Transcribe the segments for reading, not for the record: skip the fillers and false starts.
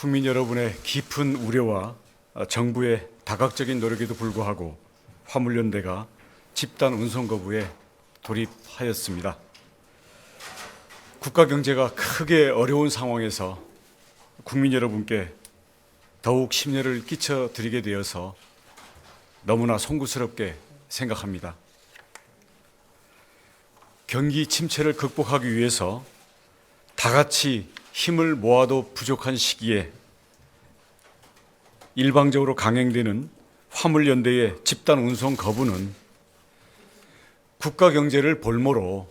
국민 여러분의 깊은 우려와 정부의 다각적인 노력에도 불구하고 화물연대가 집단 운송 거부에 돌입하였습니다. 국가 경제가 크게 어려운 상황에서 국민 여러분께 더욱 심려를 끼쳐드리게 되어서 너무나 송구스럽게 생각합니다. 경기 침체를 극복하기 위해서 다 같이 힘을 모아도 부족한 시기에 일방적으로 강행되는 화물연대의 집단 운송 거부는 국가 경제를 볼모로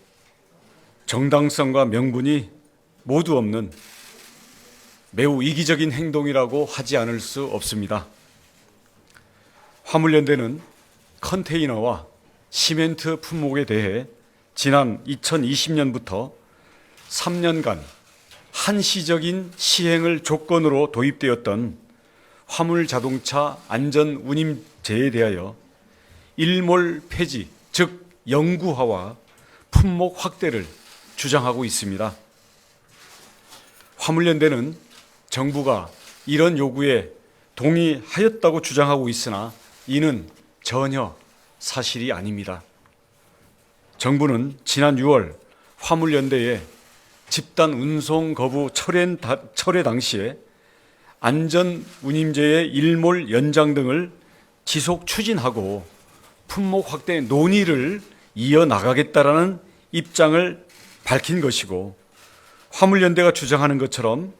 정당성과 명분이 모두 없는 매우 이기적인 행동이라고 하지 않을 수 없습니다. 화물연대는 컨테이너와 시멘트 품목에 대해 지난 2020년부터 3년간 한시적인 시행을 조건으로 도입되었던 화물자동차 안전운임제에 대하여 일몰 폐지, 즉 영구화와 품목 확대를 주장하고 있습니다. 화물연대는 정부가 이런 요구에 동의하였다고 주장하고 있으나 이는 전혀 사실이 아닙니다. 정부는 지난 6월 화물연대의 집단 운송 거부 철회 당시에 안전운임제의 일몰 연장 등을 지속 추진하고 품목 확대 논의를 이어나가겠다라는 입장을 밝힌 것이고, 화물연대가 주장하는 것처럼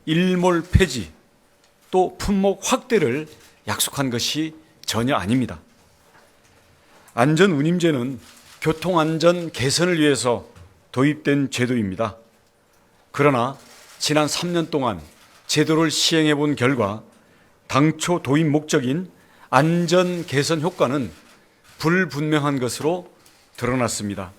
일몰 폐지 또 품목 확대를 약속한 것이 전혀 아닙니다. 안전운임제는 교통안전 개선을 위해서 도입된 제도입니다. 그러나 지난 3년 동안 제도를 시행해 본 결과 당초 도입 목적인 안전 개선 효과는 불분명한 것으로 드러났습니다.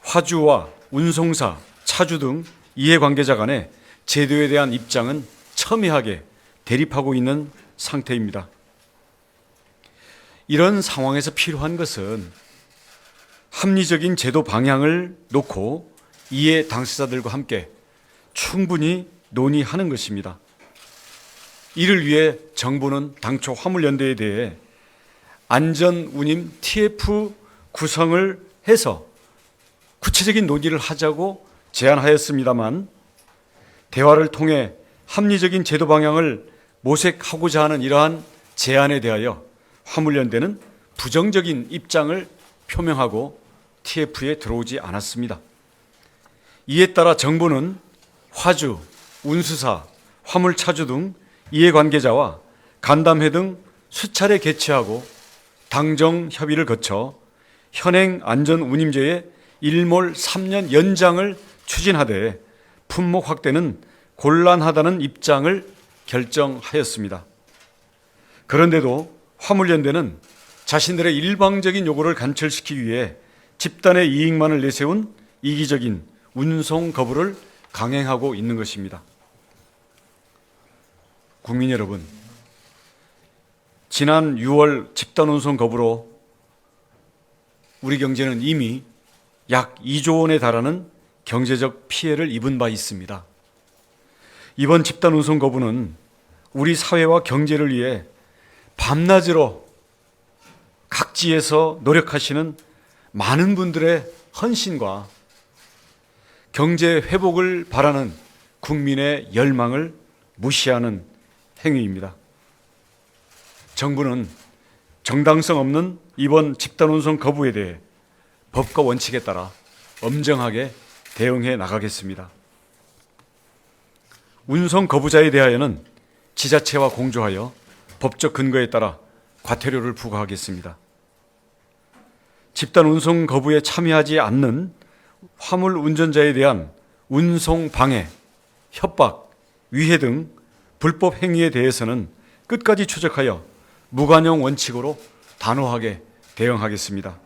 화주와 운송사, 차주 등 이해관계자 간의 제도에 대한 입장은 첨예하게 대립하고 있는 상태입니다. 이런 상황에서 필요한 것은 합리적인 제도 방향을 놓고 이해 당사자들과 함께 충분히 논의하는 것입니다. 이를 위해 정부는 당초 화물연대에 대해 안전운임 TF 구성을 해서 구체적인 논의를 하자고 제안하였습니다만, 대화를 통해 합리적인 제도 방향을 모색하고자 하는 이러한 제안에 대하여 화물연대는 부정적인 입장을 표명하고 TF에 들어오지 않았습니다. 이에 따라 정부는 화주, 운수사, 화물차주 등 이해관계자와 간담회 등 수차례 개최하고 당정 협의를 거쳐 현행 안전운임제의 일몰 3년 연장을 추진하되 품목 확대는 곤란하다는 입장을 결정하였습니다. 그런데도 화물연대는 자신들의 일방적인 요구를 관철시키기 위해 집단의 이익만을 내세운 이기적인 운송 거부를 강행하고 있는 것입니다. 국민 여러분, 지난 6월 집단 운송 거부로 우리 경제는 이미 약 2조 원에 달하는 경제적 피해를 입은 바 있습니다. 이번 집단 운송 거부는 우리 사회와 경제를 위해 밤낮으로 각지에서 노력하시는 많은 분들의 헌신과 경제 회복을 바라는 국민의 열망을 무시하는 행위입니다. 정부는 정당성 없는 이번 집단 운송 거부에 대해 법과 원칙에 따라 엄정하게 대응해 나가겠습니다. 운송 거부자에 대하여는 지자체와 공조하여 법적 근거에 따라 과태료를 부과하겠습니다. 집단 운송 거부에 참여하지 않는 화물 운전자에 대한 운송 방해, 협박, 위해 등 불법 행위에 대해서는 끝까지 추적하여 무관용 원칙으로 단호하게 대응하겠습니다.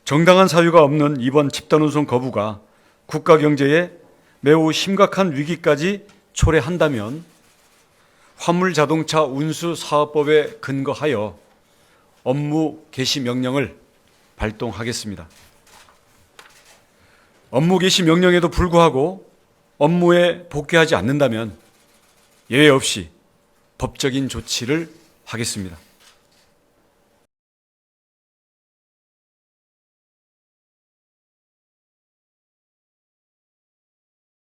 정당한 사유가 없는 이번 집단 운송 거부가 국가 경제에 매우 심각한 위기까지 초래한다면 화물자동차 운수사업법에 근거하여 업무 개시 명령을 발동하겠습니다. 업무 개시 명령에도 불구하고 업무에 복귀하지 않는다면 예외 없이 법적인 조치를 하겠습니다.